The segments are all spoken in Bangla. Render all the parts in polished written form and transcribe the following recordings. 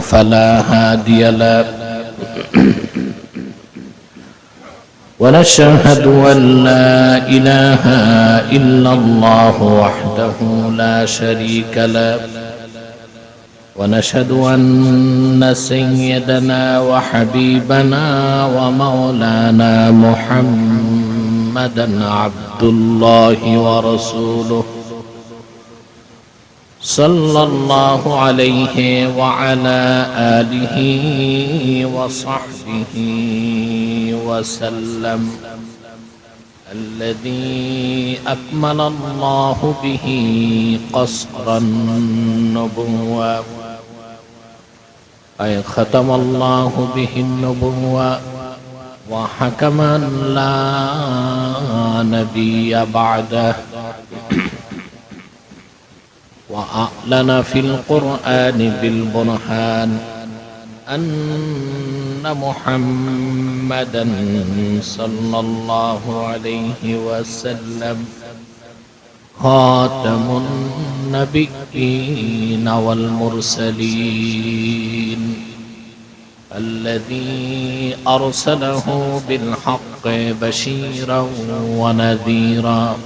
فلا هادي له ونشهد أن لا إله إلا الله وحده لا شريك له ونشهد أن سيدنا وحبيبنا ومولانا محمدا عبد الله ورسوله صلى الله عليه وعلى آله وصحبه وسلم الذي أكمل الله به قصر النبوة أي ختم الله به النبوة وحكم لا نبي بعده وأعلن في القرآن بالبرهان أن محمدا صلى الله عليه وسلم خاتم النبيين والمرسلين الذي أرسله بالحق بشيرا ونذيرا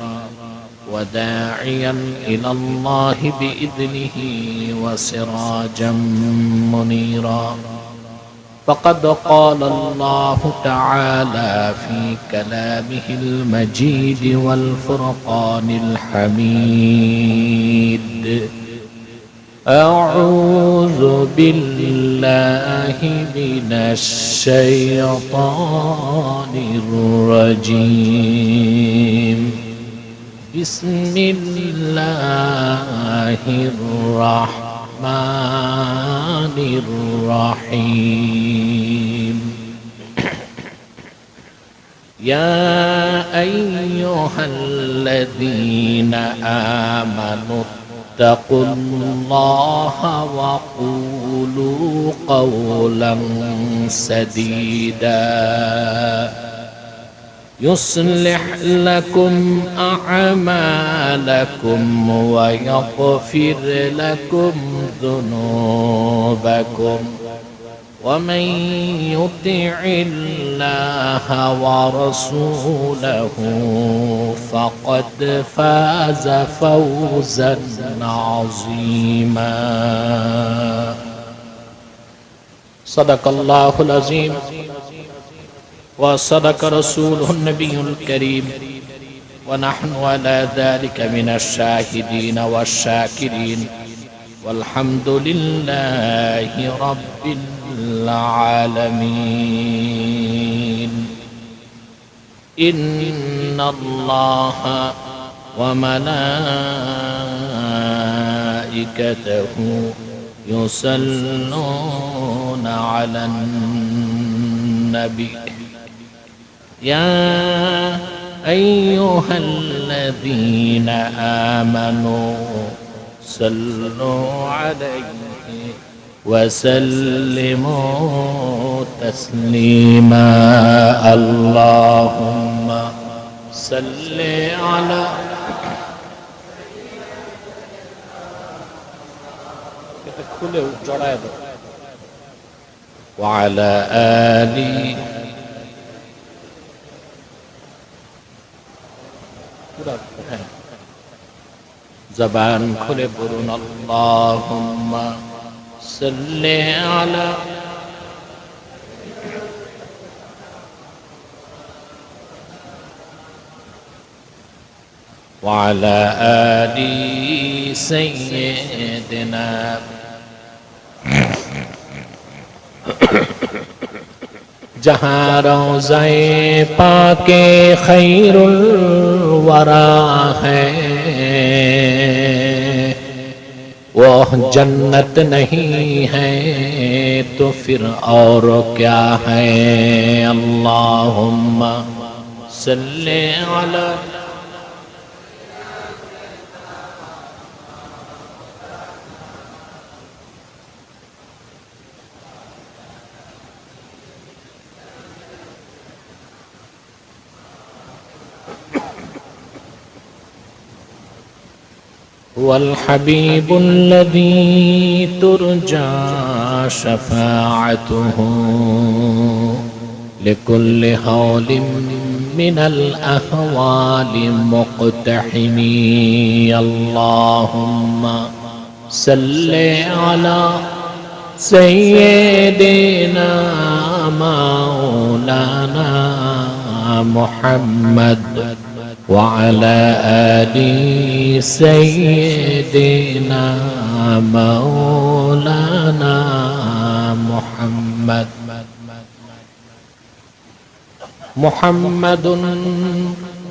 وداعيا إلى الله بإذنه وسراجا منيرا فقد قال الله تعالى في كلامه المجيد والفرقان الحميد أعوذ بالله من الشيطان الرجيم بسم الله الرحمن الرحيم يا أيها الذين آمنوا اتقوا الله وقولوا قولا سديدا يصلح لكم أعمالكم ويغفر لكم ذنوبكم ومن يطع الله ورسوله فقد فاز فوزا عظيما صدق الله العظيم وصدق رسوله النبي الكريم ونحن على ذلك من الشاهدين والشاكرين والحمد لله رب العالمين إن الله وملائكته يصلون على النبي يا أيها الذين آمنوا صلوا عليه وسلموا تسليما اللهم صل على وعلى آله زبان খুলে পড়ুন اللهم صل على وعلى آل سيدنا जहाँ रोज़े पाके खैरुल वरा है वह जन्नत नहीं है तो फिर और क्या है अल्लाहुम्मा सल्ले अला والحبيب الذي ترجى شفاعته لكل هول من الأهوال مقتحمي اللهم صل على سيدنا مولانا محمد وعلى آل سيدنا مولانا محمد محمد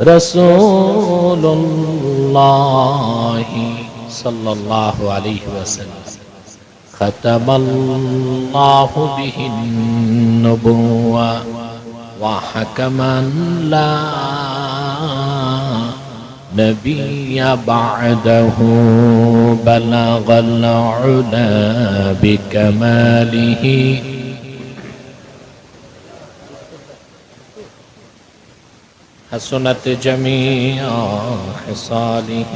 رسول الله صلى الله عليه وسلم ختم الله به النبوة وحكما لا نبي بعده بلغ العلا بكماله حسنت جميع خصاله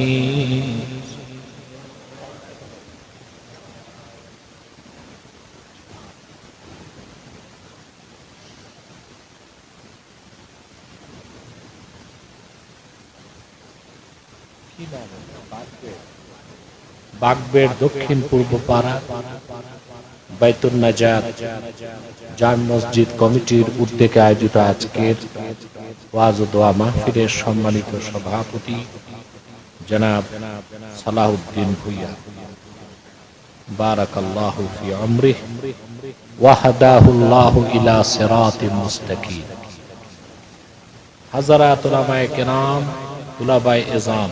বাগবের দক্ষিণ পূর্ব পাড়া বাইতুন নাজাত জামে মসজিদ কমিটির উদ্যোগে আয়োজিত আজকের ওয়াজ ও দোয়া মাহফিলের সম্মানিত সভাপতি জনাব সালাউদ্দিন ভূঁইয়া বারাকাল্লাহু ফি আমরিহি ওয়া হাদাহুল্লাহু ইলা সিরাতিন মুস্তাকিম হাযরাত উলামায়ে কেরাম উলামায়ে ইজাম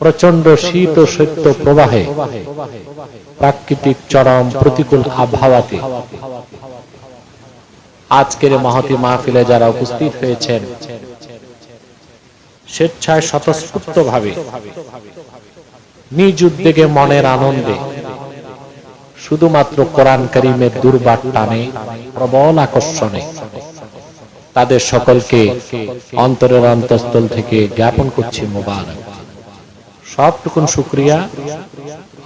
প্রচন্ড শীত ও শৈত্য প্রবাহে প্রাকৃতিক চরম প্রতিকূল আবহাওয়াতে আজকের মহতী মাহফিলে যারা উপস্থিত হয়েছেন স্বেচ্ছায় স্বতঃস্ফূর্তভাবে নিজ উদ্যোগে মনের আনন্দে শুধুমাত্র কোরআন কারীমের দুর্বার টানে প্রবল আকর্ষণে তাদের সকলকে অন্তরের অন্তঃস্থল থেকে জ্ঞাপন করছি মোবারক। সবটুকুন শুকরিয়া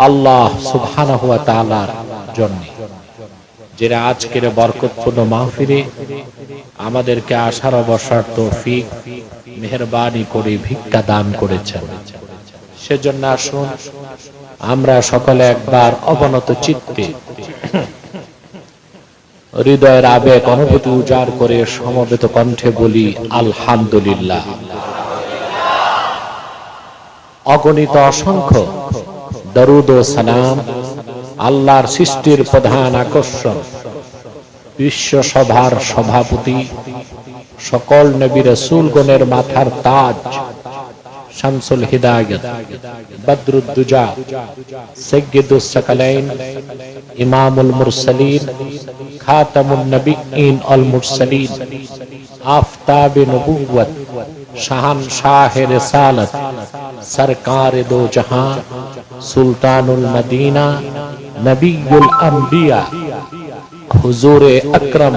আল্লাহ সুবহানাহু ওয়া তাআলার জন্য, যারা আজকের বরকতপূর্ণ মাহফিলে আমাদেরকে আসার বসার তৌফিক মেহেরবানি করে ভিক্ষা দান করেছেন। সেজন্য আসুন আমরা সকলে একবার অবনত চিত্তে হৃদয়ের আবেগ অনুভূতি উজাড় করে সমবেত কণ্ঠে বলি আলহামদুলিল্লাহ। অগণিত অসংখ্য দরুদ ও সালাম আল্লাহর সৃষ্টির প্রধান আকর্ষণ বিশ্ব সভার সভাপতি সকল নবী রাসূলগণের মাথার তাজ শামসুল হিদায়াত বদরুদ্দুজা সাইয়্যিদুস সাকালাইন ইমামুল মুরসালিন খাতামুন নবিয়্যিন আল মুরসালিন আফতাবে নবুওয়াত শাহানশাহে রিসালাত সরকারে দো জাহান সুলতানুল মদিনা নবিয়ুল আম্বিয়া হুজুরে আকরম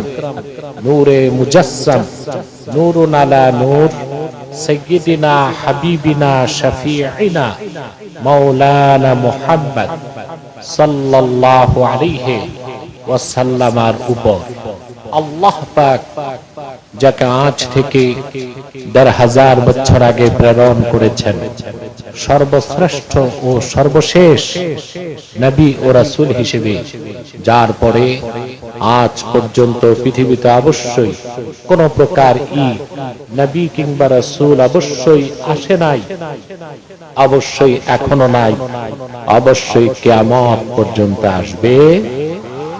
নূরে মুজাসসাম নূরুন আলা নূর সাইয়্যিদিনা হাবিবিনা শফিঈনা মাওলানা মুহাম্মদ সাল্লাল্লাহু আলাইহি ওয়াসাল্লামের উপর আল্লাহ পাক যাকে আজ থেকে ১০০০০ বছর আগে প্রেরণ করেছেন সর্বশ্রেষ্ঠ ও সর্বশেষ নবী ও রাসূল হিসেবে, যার পরে আজ পর্যন্ত পৃথিবীতে অবশ্যই কোন প্রকার নবী কিংবা রাসূল অবশ্যই আসে নাই, অবশ্যই এখনো নাই, অবশ্যই কিয়ামত পর্যন্ত আসবে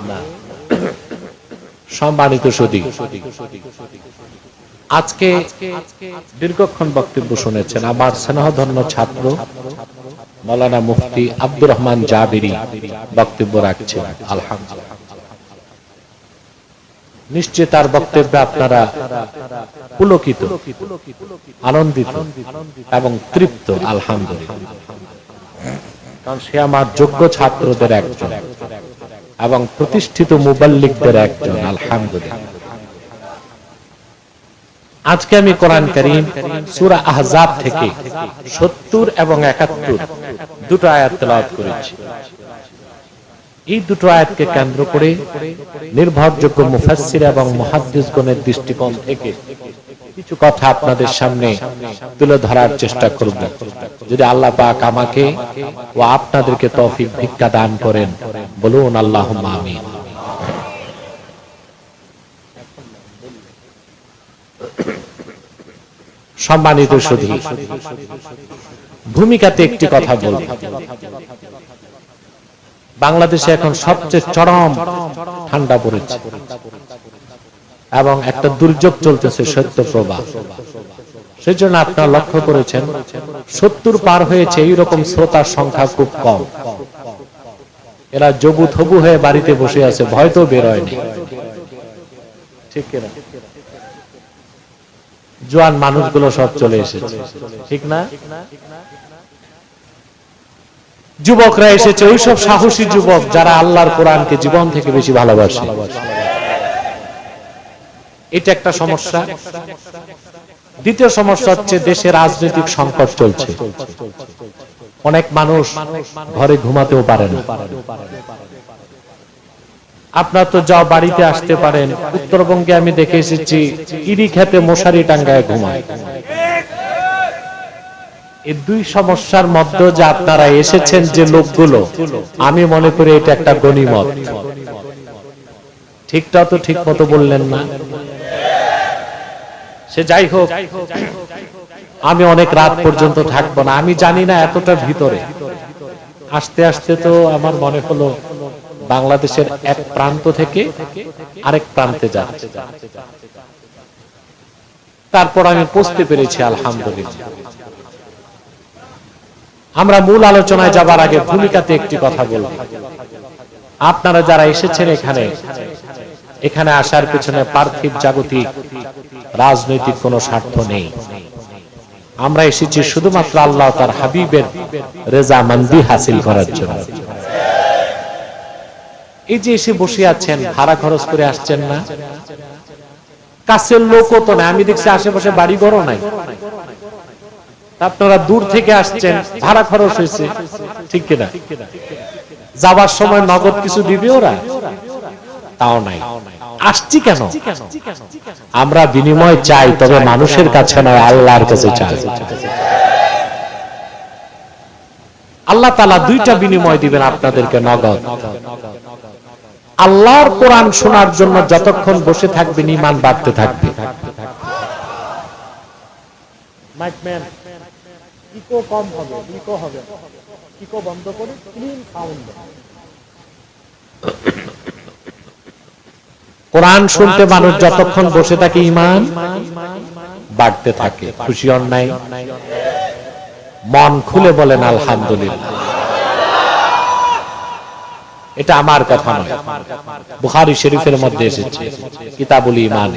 না। সম্মানিত সুধী, আজকে দীর্ঘক্ষণ বক্তব্য শুনেছেন আমার স্নেহধন্য ছাত্র মাওলানা মুফতি আব্দুর রহমান জাবেরী বক্তব্য রাখছেন। আলহামদুলিল্লাহ, নিশ্চয় তার বক্তব্যে আপনারা পুলকিত, আনন্দিত এবং তৃপ্ত। আলহামদুলিল্লাহ, কারণ সে আমার যোগ্য ছাত্রদের একজন এবং প্রতিষ্ঠিত মুবাল্লিগদের একজন। আলহামদুলিল্লাহ, আজকে আমি কোরআন কারীম সূরা আহজাব থেকে ৭০ এবং ৭১ দুটো আয়াত তেলাওয়াত করেছি। এই দুটো আয়াতকে কেন্দ্র করে নির্ভরযোগ্য মুফাসসির এবং মুহাদ্দিসগণের দৃষ্টিকোণ থেকে কিছু কথা আপনাদের সামনে তুলে ধরার চেষ্টা করব। যদি আল্লাহ পাক আমাকে ও আপনাদেরকে তৌফিক ভিক্ষা দান করেন, বলুন আল্লাহুম্মা আমিন। সম্মানিত সুধী, ভূমিকাতে একটি কথা বলব। বাংলাদেশে এখন সবচেয়ে চরম ঠান্ডা পড়েছে এবং একটা দুর্যোগ চলতেছে, শৈত্যপ্রবাহ। সেজন্য আপনারা লক্ষ্য করেছেন 70 পার হয়েছে এইরকম শ্রোতার সংখ্যা খুব কম। এরা জবু থবু হয়ে বাড়িতে বসে আছে, ভয় তো বের হয়নি। ঠিক কিনা? জোয়ান মানুষগুলো সব চলে এসেছে, ঠিক না? যুবকরা এসেছে, ওইসব সাহসী যুবক যারা আল্লাহর কোরআনকে জীবন থেকে বেশি ভালোবাসে। এটা একটা সমস্যা। দ্বিতীয় সমস্যা হচ্ছে দেশে রাজনৈতিক সংকট চলছে। অনেক মানুষ ঘরে ঘুমাতেও পারে না। আপনার তো যাও বাড়িতে আসতে পারেন, উত্তরবঙ্গে আমি দেখে এসেছি ইরি খেতে মশারি টাঙ্গায় ঘুমায়। এই দুই সমস্যার মধ্যে যে আপনারা এসেছেন যে লোকগুলো, আমি মনে করি এটা একটা গনিমত। ঠিকটা তো ঠিক মতো বললেন না? সে যাই হোক, আমি অনেক রাত পর্যন্ত থাকবো না। আমি জানি না এতটা ভিতরে আস্তে আস্তে তো আমার মনে হলো বাংলাদেশের এক প্রান্ত থেকে আরেক প্রান্তে যাচ্ছে। তারপর আমি পৌঁছতে পেরেছি, আলহামদুলিল্লাহ। আমরা মূল আলোচনায় যাবার আগে ভূমিকাতে একটি কথা বলব। আপনারা যারা এসেছেন এখানে আসার পেছনে পার্থিব জাগতিক রাজনৈতিক কোনো স্বার্থ নেই। আমরা এসেছি শুধুমাত্র আল্লাহ তার হাবিবের রেজামন্দি হাসিল করার জন্য। এই যে এসে বসে আছেন, ভাড়া খরচ করে আসছেন না, কাছের লোকও তো না। আমি দেখছি আশেপাশে বাড়ি ঘরও নাই। আপনারা দূর থেকে আসছেন, ভাড়া খরচ হয়েছে, ঠিক কিনা? যাবার সময় নগদ কিছু দিবে ওরা? তাও নাই। আসছি কেন? আমরা বিনিময় চাই, তবে মানুষের কাছে নয়, আল্লাহর কাছে চাই। আল্লাহ তাআলা দুইটা বিনিময় দিবেন আপনাদেরকে নগদ। আল্লাহর কোরআন শোনার জন্য যতক্ষণ বসে থাকবেন, ঈমান বাড়তে থাকবে। মাইকম্যান ইকো কম হবে, ইকো হবে, ইকো বন্ধ করে ক্লিন সাউন্ড। কোরআন শুনতে মানুষ যতক্ষণ বসে থাকে, ঈমান বাড়তে থাকে। খুশি হন নাই? মন খুলে বলেন আলহামদুলিল্লাহ। এটা আমার কথা নয়, বুখারী শরীফের মধ্যে এসেছে, কিতাবুল ঈমান।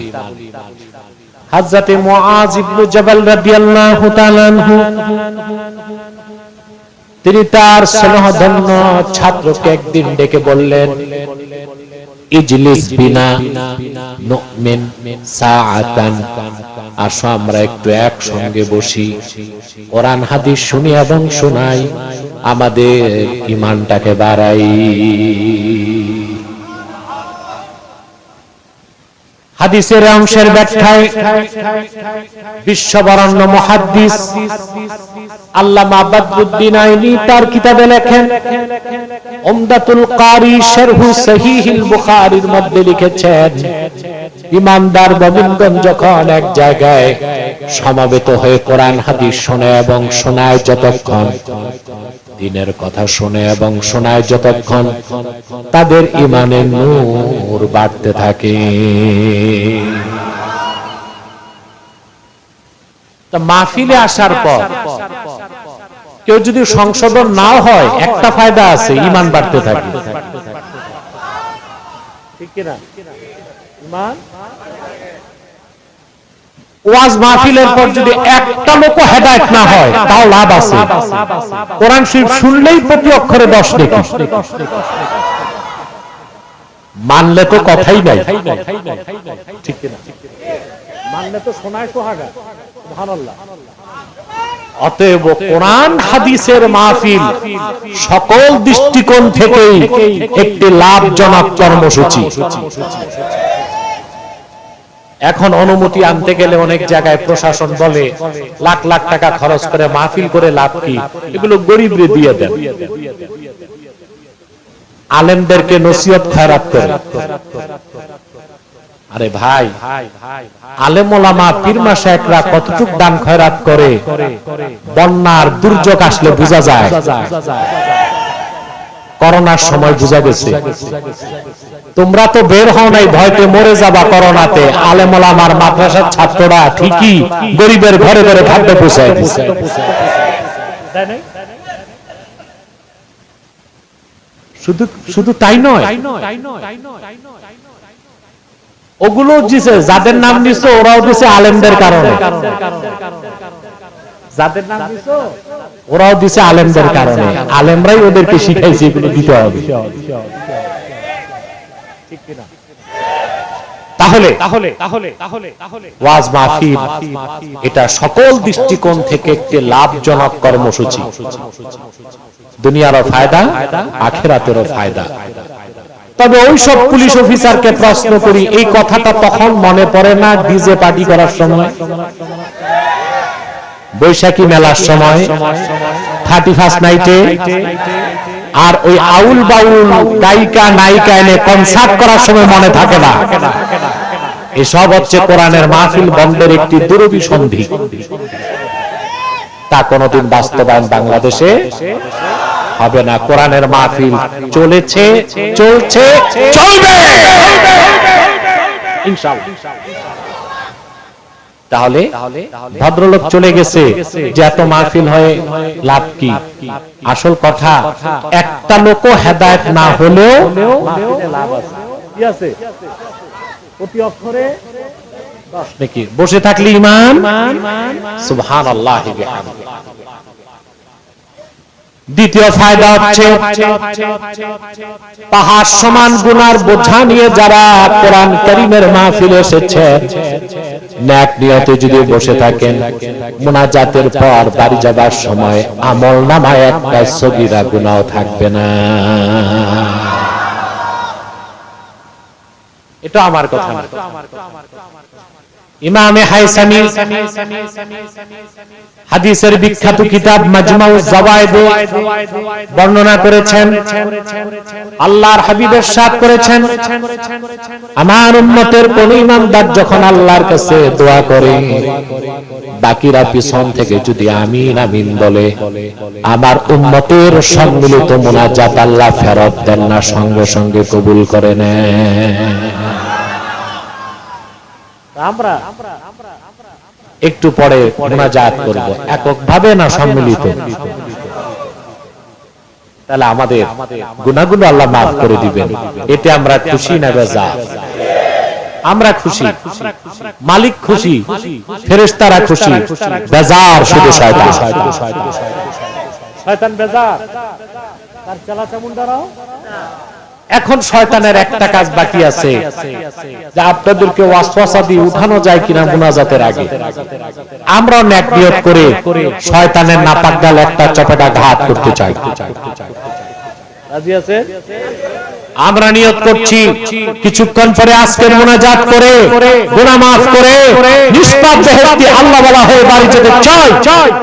হযরত মুআয ইবনে জাবাল রাদিয়াল্লাহু তাআলা আনহু, তিনি তার স্নেহধন্য ছাত্রকে একদিন ডেকে বললেন, ইজলিস বিনা নুমিন সাআতান, আসো আমরা একটু একসঙ্গে বসি, কোরআন হাদিস শুনি এবং শোনাই, আমাদের ঈমানটাকে বাড়াই। হাদিসের অংশের ব্যাখ্যায় বিশ্ববরেণ্য মুহাদ্দিস আল্লামা বদরুদ্দিন আইনি তার কিতাবে লেখেন, উমদাতুল কারি শারহু সহিহুল বুখারীর মধ্যে লিখেছেন, ঈমানদার মুমিনগণ যখন এক জায়গায় সমবেত হয়ে কোরআন হাদিস শোনে এবং শোনায় যতক্ষণ, দ্বীনের কথা শোনে এবং শোনায় যতক্ষণ, তাদের ঈমানের নূর বাড়তে থাকে। মাহফিলে আসার পর কেউ যদি সংশোধন নাও হয়, একটা ফায়দা আছে, ঈমান বাড়তে থাকে। ঠিক কি না? ঈমান ওয়াজ মাহফিলের পর যদি একটা লোক হেদায়েত না হয়, তাও লাভ আছে। কোরআন শরীফ শুনলেই প্রতি অক্ষরে 10 নেকি। মানলে তো কথাই নাই, ঠিক কি না? মানলে তো শোনায় সোহাগা। সুবহানাল্লাহ। অতএব কোরআন হাদিসের মাহফিল সকল দৃষ্টিকোণ থেকেই একটি লাভজনক কর্মসূচি। এখন অনুমতি আনতে গেলে অনেক জায়গায় প্রশাসন বলে লাখ লাখ টাকা খরচ করে মাহফিল করে লাভ কি, এগুলো গরিবরে দিয়ে দেন। আলেমদেরকে নসিহত খয়রাত করে। আরে ভাই, আলেম ওলামা পীর মাশায়েখরা কতটুক দান খয়রাত করে বন্যার দুর্যোগ আসলে বোঝা যায়। করোনার সময় বোঝা গেছে। তোমরা তো বের হও নাই, ভয়তে মরে যাবা করোনাতে। আলেম ওলামার মাদ্রাসার ছাত্ররা ঠিকই গরিবের ঘরে ঘরে খাদ্য পৌঁছায় দিচ্ছে। শুধু তাই নয়, ওগুলো দিছে যাদের নাম দিছে, ওরাও দিছে আলেমদের কারণে। যাদের নাম দিছে ওরাও দিছে আলেমদের কারণে। আলেমরাই ওদেরকে শিখাইছে এগুলো দিতে হবে। তাহলে ওয়াজ মাহফিল এটা সকল দৃষ্টিকোণ থেকে একটি লাভজনক কর্মসূচি। দুনিয়ারও ফায়দা, আখিরাতেরও ফায়দা। তবে ওই সব পুলিশ অফিসারকে প্রশ্ন করি, এই কথাটা তখন মনে পড়ে না ডিজে পার্টি করার সময়, বৈশাখী মেলার সময়, 31st নাইটে, আর ওই আউল বাউল গায়িকা নায়িকা এনে কনসার্ট করার সময় মনে থাকে না? এসব হচ্ছে কোরআনের মাহফিল বন্ধের একটি দুরভিসন্ধি। তা কোনদিন বাস্তবায়ন বাংলাদেশে হবে না। কোরআনের মাহফিল চলেছে, চলছে, চলবে ইনশাআল্লাহ। তাহলে ভদ্রলোক চলে গেছে যে এত মাহফিল হয়ে লাভ কি? আসল কথা, একটা লোকও হেদায়েত না হলেও মাহফিলে লাভ আছে। কি আছে? প্রতি অক্ষরে 10 নেকি। বসে থাকলে ঈমান, সুবহানাল্লাহি বিহামদিহি। দ্বিতীয় ফায়দা হচ্ছে পাহাড় সমান গুনার বোঝা নিয়ে যারা কোরআন কারীমের মাহফিলে এসেছে, নেক নিয়তে যদি বসে থাকেন, মুনাজাতের পর বাড়ি যাবার সময় আমলনামায় একটা সগীরা গুনাহ থাকবে না। এটা আমার কথা না। ইমামে হাইসামি হাদিসের বিখ্যাত কিতাব মাজমাউজ যাওয়ায়েদে বর্ণনা করেছেন, আল্লাহর হাবিব ইরশাদ করেছেন, আমার উম্মতের কোন ইমানদার যখন আল্লাহর কাছে দোয়া করে, বাকিরা পিছন থেকে যদি আমিন আমিন বলে, আমার উম্মতের সম্মিলিত মুনাজাত আল্লাহ ফেরত দেন না, সঙ্গে সঙ্গে কবুল করে নেন। আমরা একটু পরে মুনাজাত করব, এককভাবে না সম্মিলিত। তাহলে আমাদের গুনাহগুলো আল্লাহ মাফ করে দিবেন। এতে আমরা খুশি না বেজার? আমরা খুশি, মালিক খুশি, ফেরেশতারা খুশি, বেজার শুধু শয়তান। শয়তান বেজার, তার চালাচামুন্ডারাও। এখন শয়তানের একটা কাজ বাকি আছে, যে আপনাদেরকে ওয়াসওয়াসা দিয়ে উঠানো যায় কিনা মুনাজাতের আগে। আমরা নেক নিয়ত করে শয়তানের নাপাক গাল একটা চপেটা ঘাত করতে চাই। রাজি আছে? আমরা নিয়ত করছি কিছুক্ষণ পরে আজকের মুনাজাত করে গুনাহ মাফ করে নিষ্পাপ বেহেশতি আল্লাহ ওয়ালা হয়ে বাড়ি যেতে চাই।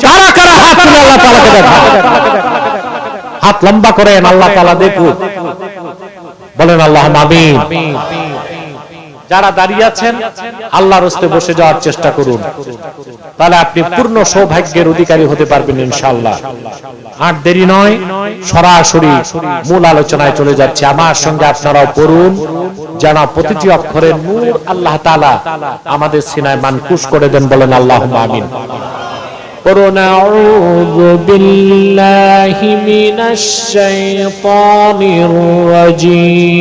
কারা কারা হাত তুলে আল্লাহ তাআলাকে দেখান? হাত লম্বা করেন, আল্লাহ তাআলা দেখুন। বলেন আল্লাহুম্মা আমিন। যারা দাঁড়িয়ে আছেন আল্লাহর রাস্তায় বসে যাওয়ার চেষ্টা করুন, তাহলে আপনি পূর্ণ সৌভাগ্যের অধিকারী হতে পারবেন ইনশাআল্লাহ। আর দেরি নয়, সরাসরি মূল আলোচনায় চলে যাচ্ছে। আমার সঙ্গে আপনারাও পড়ুন, যেন প্রতিটি অক্ষরের নূর আল্লাহ তাআলা আমাদের সিনায় মানকুশ করে দেন। বলেন আল্লাহুম্মা আমিন। قُلْ أَعُوذُ بِاللَّهِ مِنَ الشَّيْطَانِ الرَّجِيمِ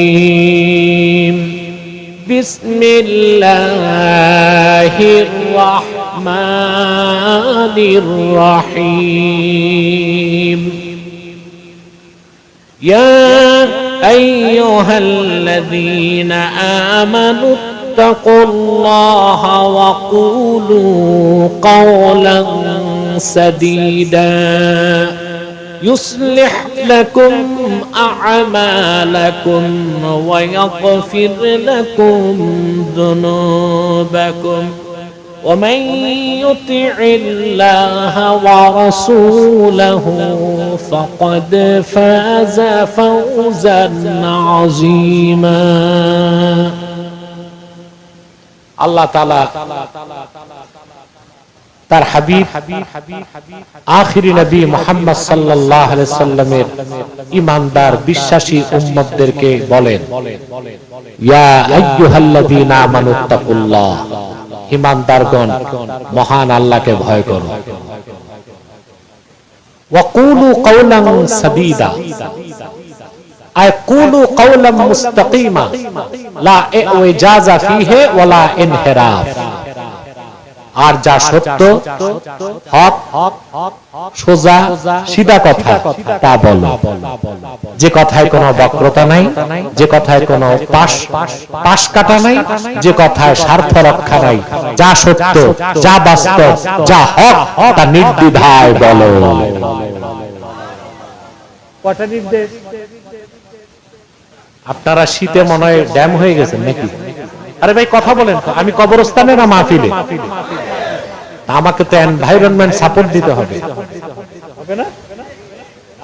بِسْمِ اللَّهِ الرَّحْمَنِ الرَّحِيمِ يَا أَيُّهَا الَّذِينَ آمَنُوا اتقوا الله وقولوا قولا سديدا يصلح لكم أعمالكم ويغفر لكم ذنوبكم ومن يطع الله ورسوله فقد فاز فوزا عظيما الله تعالى তার হাবিব আখিরি নবী মুহাম্মদ সাল্লাল্লাহু আলাইহি সাল্লামের ঈমানদার বিশ্বাসী উম্মতদেরকে বলেন ইয়া আইয়ুহাল্লাযীনা আমানুত্তাকুল্লাহ ঈমানদারগণ মহান আল্লাহকে ভয় করো ওয়া কুলু কাওলান সাদীদা আই কুলু কাওলান মুস্তাকিমা লা ইজাজা ফীহি ওয়া লা ইনহিরাফ আর যা সত্য হক সোজা সিধা কথা তা বলো যে কথায় কোনো বক্রতা নাই যে কথায় কোনো পাশ কাটা নাই যে কথায় স্বার্থ রক্ষা নাই যা সত্য যা বাস্তব যা হক তা নির্দ্বিধায় বলো কয়টা নির্দেশ আপনারা শীতে মনে হয় ড্যাম হয়ে গেছেন নাকি আরে ভাই কথা বলেন তো আমি কবরস্থানে না মাহফিলে আমাকে তো এনভায়রনমেন্ট সাপোর্ট দিতে হবে হবে না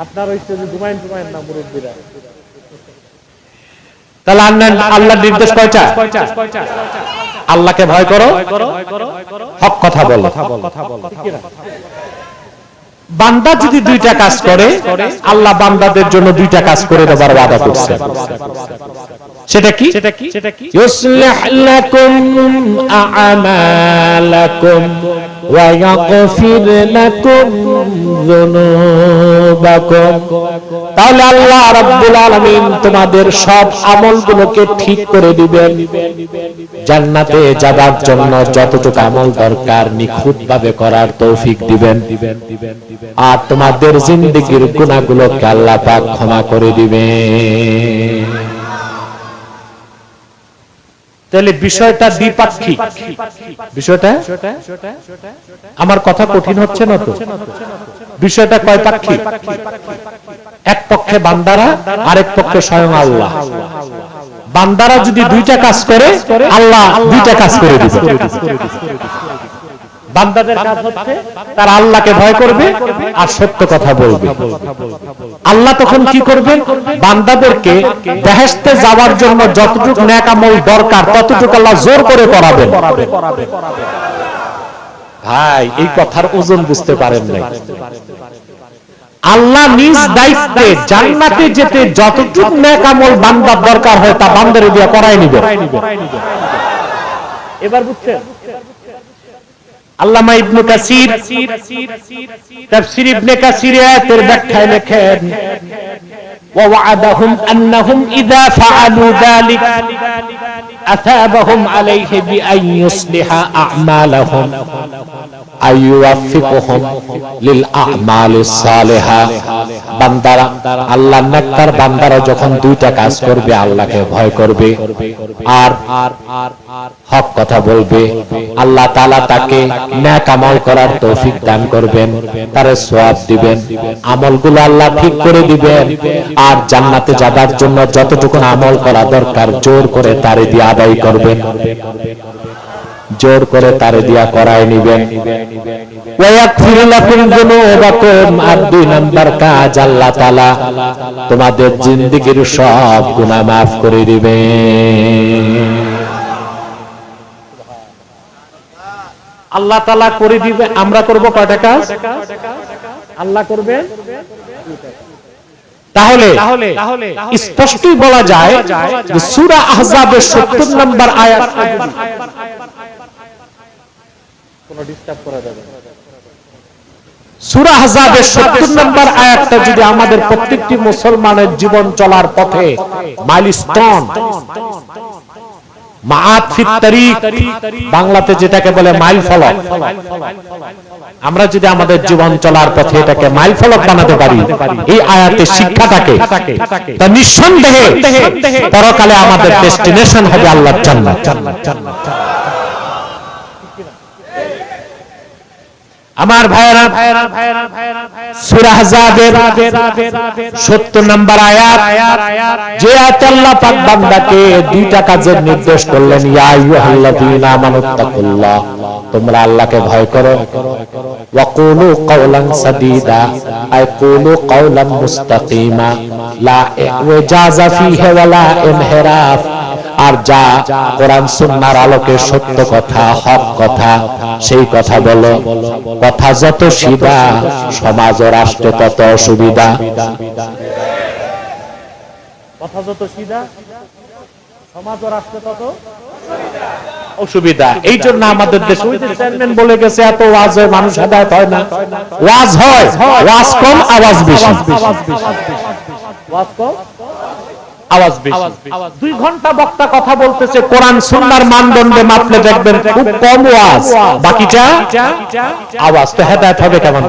আপনার হইছে যে ঘুমাইন না মুরব্বিরা তাহলে আল্লাহর নির্দেশ কয়টা আল্লাহকে ভয় করো হক কথা বলো বান্দা যদি দুইটা কাজ করে আল্লাহ বান্দাদের জন্য দুইটা কাজ করে দেবার ওয়াদা করছেন সেটা কি ইউসলিহ লাকুম আ'মালাকুম ওয়া ইয়াগফির লাকুম যুনুবাকুম তাহলে আল্লাহ রাব্বুল আলামিন তোমাদের সব আমলগুলোকে ঠিক করে দিবেন জান্নাতে যাবার জন্য যতটুকু আমল দরকার নিখুঁতভাবে করার তৌফিক দিবেন আর তোমাদের জিন্দেগীর গুনাহগুলোকে আল্লাহ পাক ক্ষমা করে দিবেন তাহলে বিষয়টা দ্বিপাক্ষিক বিষয়টা আমার কথা কঠিন হচ্ছে না তো বিষয়টা কয় পাক্ষিক এক পক্ষে বান্দারা আরেক পক্ষে স্বয়ং আল্লাহ বান্দারা যদি দুইটা কাজ করে আল্লাহ দুইটা কাজ করে দিবে বান্দাদের কাজ হচ্ছে তারা আল্লাহকে ভয় করবে আর সত্য কথা বলবে আল্লাহ তখন কি করবেন বান্দাদেরকে বেহেশতে যাওয়ার জন্য যতটুকু নেক আমল দরকার ততটুকু আল্লাহ জোর করে করাবেন ভাই এই কথার ওজন বুঝতে পারেন নাই আল্লাহ নিজ দায়িত্বে জান্নাতে যেতে যতটুকু নেক আমল বান্দার দরকার হয় তা বান্দারে দিয়ে করায় নিবে এবার বুঝছেন আল্লামা ইবনে কাসির তাফসীর ইবনে কাসির আয়াতের ব্যাখ্যায় লেখেন ওয়া ওয়া'আদাহুম আন্নাহুম ইযা ফাআলু যালিকা আসাবাহুম আলাইহি বিআন ইউসলিহা আ'মালাহুম আইয়ুওয়াফিকুহুম লিল আ'মালিস সালিহা বান্দারা আল্লাহর নেককার বান্দারা যখন দুইটা কাজ করবে আল্লাহকে ভয় করবে আর হক কথা বলবে আল্লাহ তাআলা তাকে নেক আমল করার তৌফিক দান করবেন তারে সওয়াব দিবেন আমলগুলো আল্লাহ ঠিক করে দিবেন আর জান্নাতে যাবার জন্য যতটুকু আমল করা দরকার জোর করে তারে দিয়ে আদায় করবেন জোর করে তারে দিয়া করায় নিবেন ওয়া ইয়াগফির লাকুম যুনুবাকুম আর দুই নাম্বার কাজ আল্লাহ তাআলা তোমাদের জিন্দেগীর সব গুনাহ maaf করে দিবেন আল্লাহ তাআলা করে দিবে আমরা করব কয়টা কাজ আল্লাহ করবেন তাহলে স্পষ্টই বলা যায় যে সূরা আহজাবের 70 নম্বর আয়াত কোন ডিস্টার্ব করা যাবে না সূরা আহজাবের 70 নম্বর আয়াতটা যদি আমাদের প্রত্যেকটি মুসলমানের জীবন চলার পথে মাইলস্টোন মাআত ফিত তারিক বাংলাতে যেটাকে বলে মাইল ফলক আমরা যদি আমাদের জীবন চলার পথে এটাকে মাইল ফলক বানাতে পারি এই আয়াতের শিক্ষাটাকে তা নিঃসন্দেহে পরকালে আমাদের ডেস্টিনেশন হবে আল্লাহর জান্নাত আমার ভাইরা সূরা আহজাবের 70 নম্বর আয়াত, যে আয়াতে আল্লাহ পাক বান্দাকে দুইটা কাজের নির্দেশ করলেন, ইয়া আইয়ুহাল্লাযীনা আমানুত্তাকুল্লাহ, তোমরা আল্লাহকে ভয় করো, ওয়া কুলু কাওলান সাদীদা, আই কুলু কাওলান মুস্তাকিমা, লা ইজাজা ফীহি ওয়া লা ইনহিরাফ, আর যা কোরআন সুন্নাহর আলোকে সত্য কথা, হক কথা, সেই কথা বলো। কথা যত সিধা, সমাজ ও রাষ্ট্রে তত অসুবিধা। কথা যত সিধা, সমাজ ও রাষ্ট্রে তত অসুবিধা। এই জন্য আমাদের দেশে ওই যে চেয়ারম্যান বলে গেছে, এত ওয়াজ হয় মানুষ হেদায়েত হয় না। ওয়াজ হয়, ওয়াজ কম, আওয়াজ বেশি। ওয়াজ কম, আওয়াজ বেশি। 2 ঘন্টা বক্তা কথা বলতেছে, কোরআন সুন্নাহর মানদণ্ডে মাপলে দেখবেন খুব কম ওয়াজ, বাকিটা আওয়াজ। তো হেদায়েত হবে কেমন?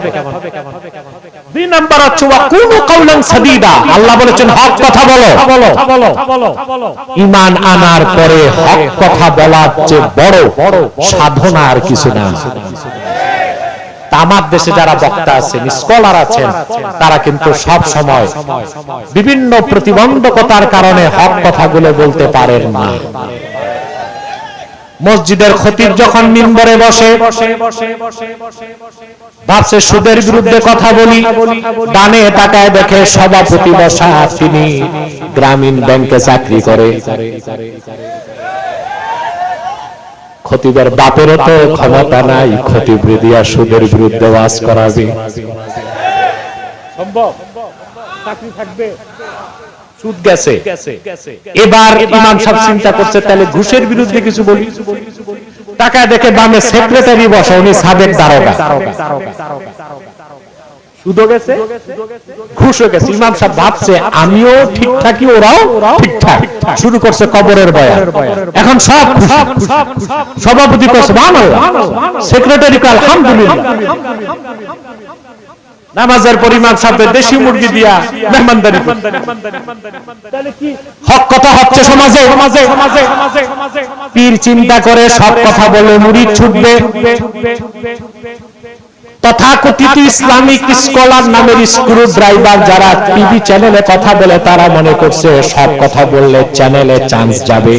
2 নাম্বার হচ্ছে ওয়া কুলু কাওলান সাদীদা, আল্লাহ বলেছেন হক কথা বলো। ঈমান আনার পরে হক কথা বলার চেয়ে বড় সাধনা আর কিছু না। আমার দেশে যারা বক্তা আছেন, স্কলার আছেন, তারা কিন্তু সব সময় বিভিন্ন প্রতিবন্ধকতার কারণে হক কথাগুলো বলতে পারেন না। মসজিদের খতিব যখন মিম্বরে বসে, ভাবছে সুদের বিরুদ্ধে কথা বলি, ডানে তাকায় দেখে সভাপতি বসা, তিনি গ্রামীণ ব্যাংকে চাকরি করে। খতিবের বাপেরও তো ক্ষমতা নাই খতিব দিয়া সুদের বিরুদ্ধে ওয়াজ করাবে। সম্ভব? চাকরি থাকবে, সুদ গেছে। এবার ইমাম সাহেব চিন্তা করছে, তাহলে ঘুষের বিরুদ্ধে কিছু বলি। টাকা দেখে বামে সেক্রেটারি বসা, উনি সাবেক দারোগা। সুদও গেছে, ঘুষও গেছে। ইমাম সাহেব ভাবছে আমিও ঠিকঠাকই, ওরাও ঠিকঠাক। শুরু করছে কবরের বয়ান। এখন সব সভাপতি করছে সুবহানাল্লাহ, সেক্রেটারি কয় আলহামদুলিল্লাহ। নামাজের পর ইমাম সাহেব দেশি মুরগি দিয়া মেহমানদারি করছে। তাহলে কি হক কথা হচ্ছে সমাজে? পীর চিন্তা করে সব কথা বলে মুরিদ ছুটবে। তথাকথিত ইসলামিক স্কলার নামের স্ক্রু ড্রাইভার যারা টিভি চ্যানেলে কথা বলে, তারা মনে করছে সব কথা বললে চ্যানেলে চান্স যাবে।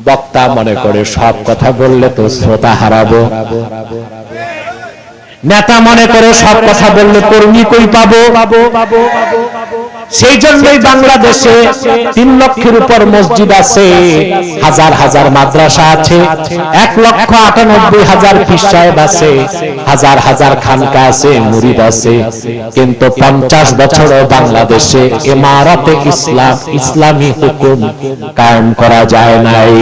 বক্তা মনে করে সব কথা বললে তো শ্রোতা হারাবো। নেতা মনে করে সব কথা বললে কর্মী কই পাবো। সেই জন্যই বাংলাদেশে 3 লক্ষের উপর মসজিদ আছে, হাজার হাজার মাদ্রাসা আছে, 1,98,000 পীর সাহেব আছে, হাজার হাজার খানকা আছে, মুরিদ আছে, কিন্তু 50 বছরও বাংলাদেশে ইমারতে ইসলাম, ইসলামী হুকুম কায়েম করা যায় নাই।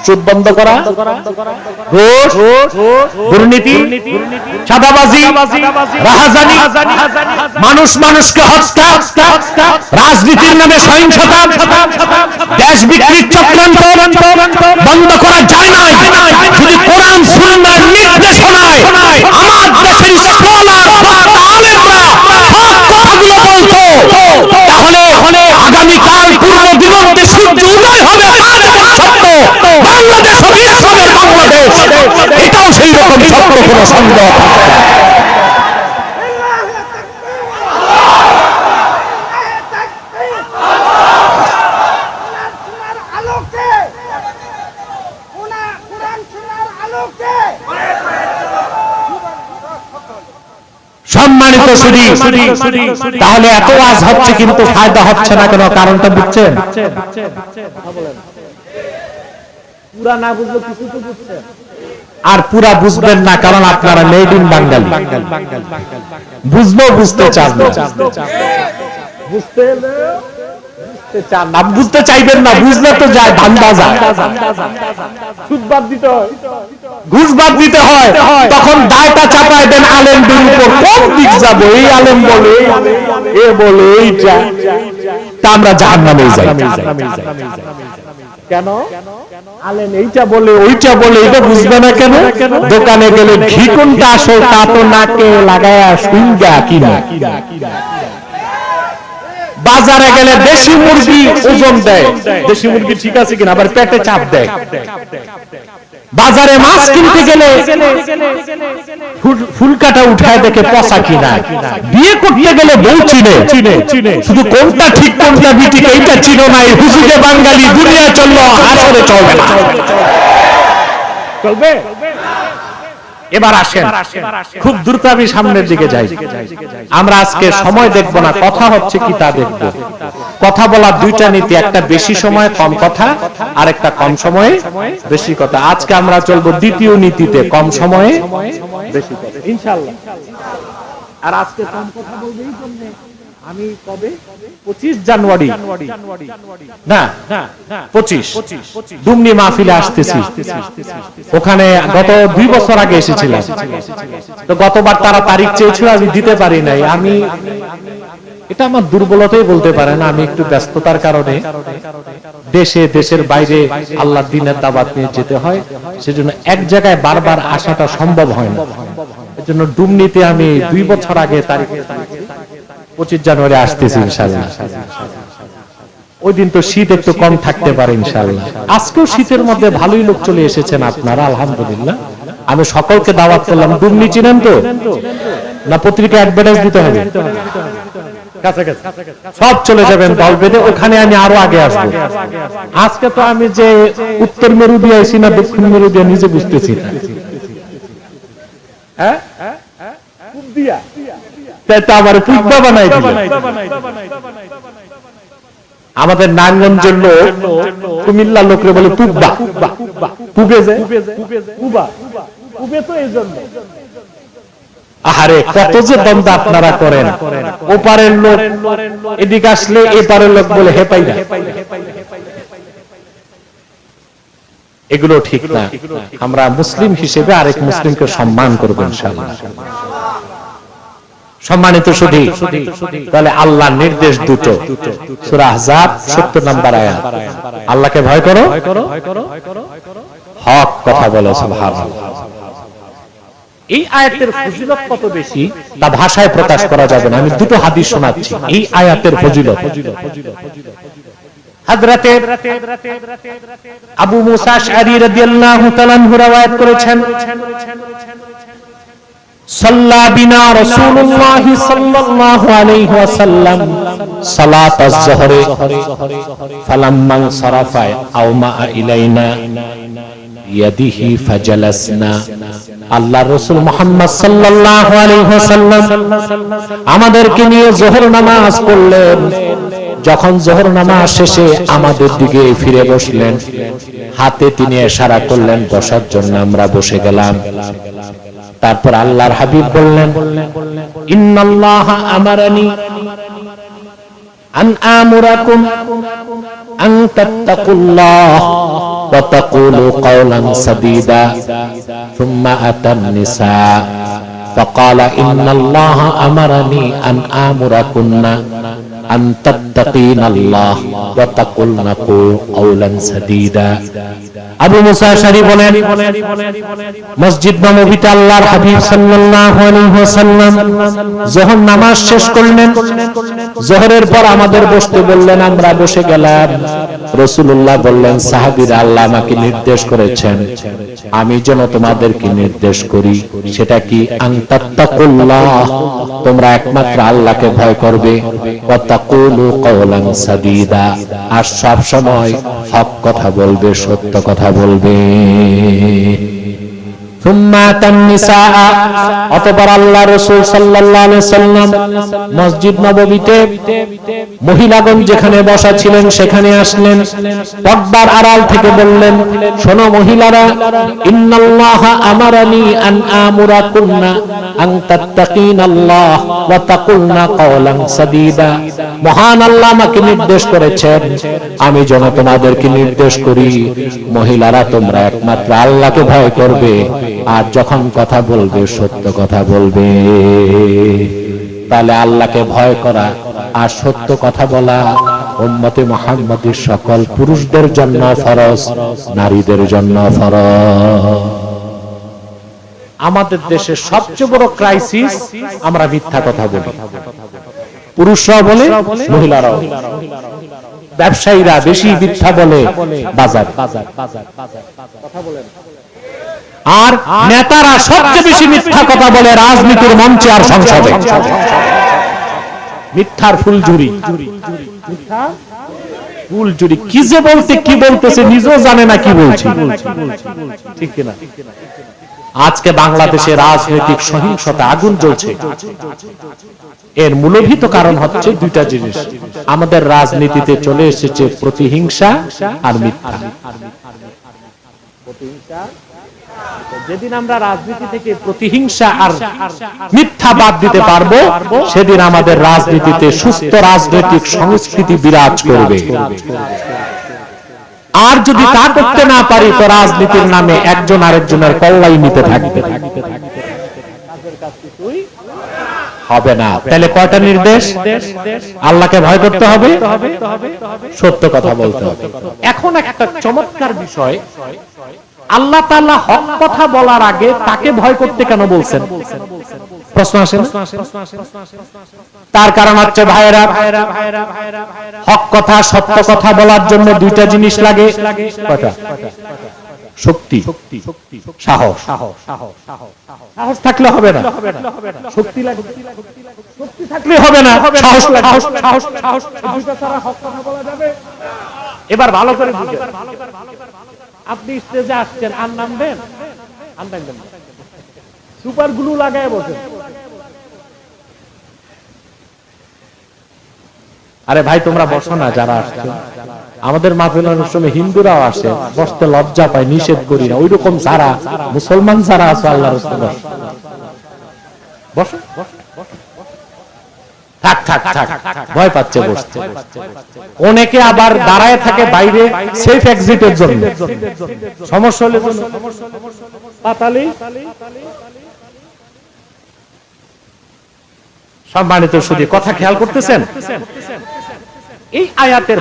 সুদ বন্ধ করা, ঘুষ, দুর্নীতি, চাঁদাবাজি, রাহাজানি, মানুষ মানুষকে হত্যা, রাজনীতির নামে সহিংসতা, দেশ বিক্রির চক্রান্ত বন্ধ করা যায় না যদি কোরআন সুন্নাহর নির্দেশনায় আমার দেশের স্কলার আলেমরা হক কথাগুলো বলতো, তাহলে আগামীকাল পূর্ব দিগন্তে সূর্য উদয় হবে। সত্য বাংলাদেশ হবে ইসলামের বাংলাদেশ, এটাও সেই রকম সত্য, কোনো সন্দেহ থাকবে না। সম্মানিত সুধী, তাহলে এত ওয়াজ হচ্ছে কিন্তু ফায়দা হচ্ছে না কেন? কারণটা বুঝছেন? পুরা না বুঝলে কিছু তো বুঝছেন, আর পুরা বুঝবেন না, কারণ আপনারা মেড ইন বাঙালি। বুঝবো, বুঝতে চান না, বুঝতে চাইবেন না, বুঝলে তো যায় ধান্দা যায়। সুদ বাদ দিতে হয়, ঘুষ বাদ দিতে হয়, তখন দায়টা চাপায় দেন আলেমদের উপর। কোন দিক যাবো? এই আলেম বলে, এ বলে, এইটা, তা আমরা জাহান্নামে যাই। কেন? আলেম এইটা বলে, ওইটা বলে, এটা বুঝবে না কেন? দোকানে গেলে ঘি কোনটা আসল তা তো নাকে লাগায়া সুইঙ্গা কিনা। বাজারে গেলে দেশি মুরগি ওজন দেয়, দেশি মুরগি ঠিক আছে কিনা, আবার পেটে চাপ দেয়। বাজারে মাছ কিনতে গেলে ফুলকাটা উঠায় দেখে পচা কিনা। বিয়ে করতে গেলে বউ চিনে, শুধু কোনটা ঠিক কোনটা বিটিক এইটা চিনো না। এই হুজুরে বাঙালি দুনিয়া চললো, আসলে চলবে না। চলবে? এবার আসেন, খুব দ্রুত আমি সামনের দিকে যাই। আমরা আজকে সময় দেখব না, কথা হচ্ছে কি তা দেখব। কথা বলার দুইটা নীতি, একটা বেশি সময় কম কথা, আর একটা কম সময়ে বেশি কথা। আজকে আমরা চলবো দ্বিতীয় নীতিতে, কম সময়ে বেশি কথা ইনশাআল্লাহ। আর আজকে কম কথা বলবো এই জন্য, আমি কবে 25 জানুয়ারি না 25 ডুমনি মাহফিলে আসতেছি। ওখানে গত 2 বছর আগে এসেছিলাম। তো গতবার তারা তারিখ চেয়েছিল, আমি দিতে পারি নাই। আমি এটা আমার দুর্বলতাই বলতে পারেন, আমি একটু ব্যস্ততার কারণে দেশে দেশের বাইরে আল্লাহর দ্বীনের দাওয়াত নিয়ে যেতে হয়, সেজন্য এক জায়গায় বারবার আসাটা সম্ভব হয় না। এজন্য ডুমনিতে আমি 2 বছর আগে তারিখ 25 জানুয়ারি আসতেছি ইনশাআল্লাহ। ওই দিন তো শীত একটু কম থাকতে পারে ইনশাআল্লাহ। আজকেও শীতের মধ্যে ভালোই লোক চলে এসেছেন আপনারা, আলহামদুলিল্লাহ। আমি সকলকে দাওয়াত করলাম। ডুমনি চিনেন তো না? পত্রিকা অ্যাডভার্টাইজ দিতে হবে, সব চলে যাবেন দল বেঁধে। ওখানে আমি আরো আগে আসবো। আজকে তো আমি যে উত্তর মেরু দিয়ে আইছি না দক্ষিণ মেরু দিয়ে নিজে বুঝতেছি না। হ্যাঁ, আমাদের নারায়ণগঞ্জের লোক কুমিল্লার লোকরে বলে পুব্বা, পুবে যে পুবে তো এই জন্য। আহারে কত যে দ্বন্দ্ব আপনারা করেন। ওপারের লোক এদিকে আসলে এপারের লোক বলে হেপাইরা। এগুলো ঠিক না। আমরা মুসলিম হিসেবে আরেক মুসলিমকে সম্মান করব ইনশাআল্লাহ। সম্মানিত শুধু তাহলে আল্লাহর নির্দেশ দুটো, সূরা আহজাব 70 নম্বর আয়াত। আল্লাহকে ভয় করো, হক কথা বলো, সুবহানাল্লাহ। এই আয়াতের ফজিলত কত বেশি তা ভাষায় প্রকাশ করা যাবে না। আমি দুটো হাদিস শোনাচ্ছি এই আয়াতের ফজিলত। হযরতে আবু মুসা আশআরী রাদিয়াল্লাহু তাআলা আনহু রওয়ায়াত করেছেন, সাল্লা বিনা রাসূলুল্লাহ সাল্লাল্লাহু আলাইহি ওয়াসাল্লাম সালাতাজ যুহরি ফালাম্মা সারাফা আও মা ইলাইনা ইয়াদিহি ফাজালাসনা। আল্লাহর রাসূল মুহাম্মদ সাল্লাল্লাহু আলাইহি ওয়াসাল্লাম আমাদেরকে নিয়ে যোহর নামাজ পড়লেন। যখন যোহর নামাজ শেষে আমাদের দিকে ফিরে বসলেন, হাতে তিনি ইশারা করলেন বসার জন্য। আমরা বসে গেলাম। তারপর আল্লাহর হাবিব বললেন, ইন্নাল্লাহা আমারানি আন আমুরাকুম আন তাত্তাকুল্লাহ ওয়া তাকুলু কাওলান সাদীদা সুম্মা আতান নিসা ফাকালা ইন্নাল্লাহা আমারানি আন আমুরাকুন্না আন তাত্তাকিনাল্লাহ ওয়া তাকুলনা কাওলান সাদীদা। আবু মুসা আশআরী বলেন, মসজিদ নববীতে আল্লাহর হাবিব সাল্লাল্লাহু আলাইহি ওয়াসাল্লাম যোহর নামাজ শেষ করলেন। যোহরের পর আমাদের বসতে বললেন, আমরা বসে গেলাম। রাসূলুল্লাহ বললেন, সাহাবীরা, আল্লাহ আমাকে নির্দেশ করেছেন আমি যেন তোমাদেরকে নির্দেশ করি। সেটা কি? আন তাত্তাকুল্লাহ, তোমরা একমাত্র আল্লাহকে ভয় করবে। ওয়া তাকুলু কাওলান সাদীদা, আর সব সময় হক কথা বলবে, সত্য কথা বলবে। অতঃপর আল্লাহ রাসূল সাল্লাল্লাহু আলাইহি ওয়াসাল্লাম মসজিদ নববীতে মহিলাগণ যেখানে বসা ছিলেন সেখানে আসলেন। পর্দার আড়াল থেকে বললেন, শোনো মহিলারা, ইন্নাল্লাহা আমারানি আন আমুরাকুন্না আন তাত্তাকিনাল্লাহ ওয়া তাকুলনা কাওলান সাদীদা। মহান আল্লাহ আমাকে নির্দেশ করেছেন আমি যেন তোমাদেরকে নির্দেশ করি, মহিলারা তোমরা একমাত্র আল্লাহকে ভয় করবে, আর যখন কথা বলবে সত্য কথা বলবে। তাহলে আল্লাহকে ভয় করা আর সত্য কথা বলা উম্মতে মুহাম্মাদীর সকল পুরুষদের জন্য ফরজ, নারীদের জন্য ফরজ। আমাদের দেশে সবচেয়ে বড় ক্রাইসিস আমরা মিথ্যা কথা বলি। পুরুষরাও বলে, মহিলারাও। ব্যবসায়ীরা বেশি মিথ্যা বলে বাজার। আর নেতারা সবচেয়ে বেশি মিথ্যা কথা বলে রাজনীতির মঞ্চে আর সংসদে। মিথ্যার ফুলঝুরি, ফুলঝুরি কি যে বলতে কি বলতেছে নিজেও জানে না কি বলছি, ঠিক কিনা? আজকে বাংলাদেশে রাজনৈতিক সহিংসতা আগুন জ্বলছে। এর মূলভূত কারণ হচ্ছে দুইটা জিনিস। আমাদের রাজনীতিতে চলে এসেছে প্রতিহিংসা আর মিথ্যা। যেদিন আমরা রাজনীতি থেকে প্রতিহিংসা আর মিথ্যা বাদ দিতে পারবো, সেদিন আমাদের রাজনীতিতে সুস্থ রাজনৈতিক সংস্কৃতি বিরাজ করবে। আর যদি তা করতে না পারি, তো রাজনীতির নামে একজন আরেকজনের কল্লাই নিতে থাকবে, হবে না। তাহলে কয়টা নির্দেশ? আল্লাহকে ভয় করতে হবে, সত্য কথা বলতে হবে। এখন একটা চমৎকার বিষয়, আল্লাহ তাআলা হক কথা বলার আগে তাকে ভয় করতে কেন বলছেন? প্রশ্ন আসে না? তার কারণ হচ্ছে ভাইরা, হক কথা সত্য কথা বলার জন্য দুইটা জিনিস লাগে। কয়টা? শক্তি, সাহস। সাহস থাকলে হবে না, শক্তি লাগবে। শক্তি থাকলে হবে না, সাহস লাগবে। সাহস ছাড়া হক কথা বলা যাবে? এবার ভালো করে বুঝুন। আপনি স্টেজে আসছেন, আর নামবেন, সুপার গ্লু লাগায় বসেন। আরে ভাই তোমরা বসো না, যারা আসছে। আমাদের মাহফিল অনেক সময় হিন্দুরাও আসে, বসতে লজ্জা পায়, নিষেধ করি না। ওইরকম যারা মুসলমান যারা আছে, আল্লাহর রাস্তায় বসো। থাক থাক থাক, ভয় পাচ্ছে বসতে। অনেকে আবার দাঁড়ায় থাকে বাইরে সেফ এক্সিটের জন্য, সমস্যা হলে পাতালি। সম্মানিত সুধী, কথা খেয়াল করতেছেন? এই আয়াতের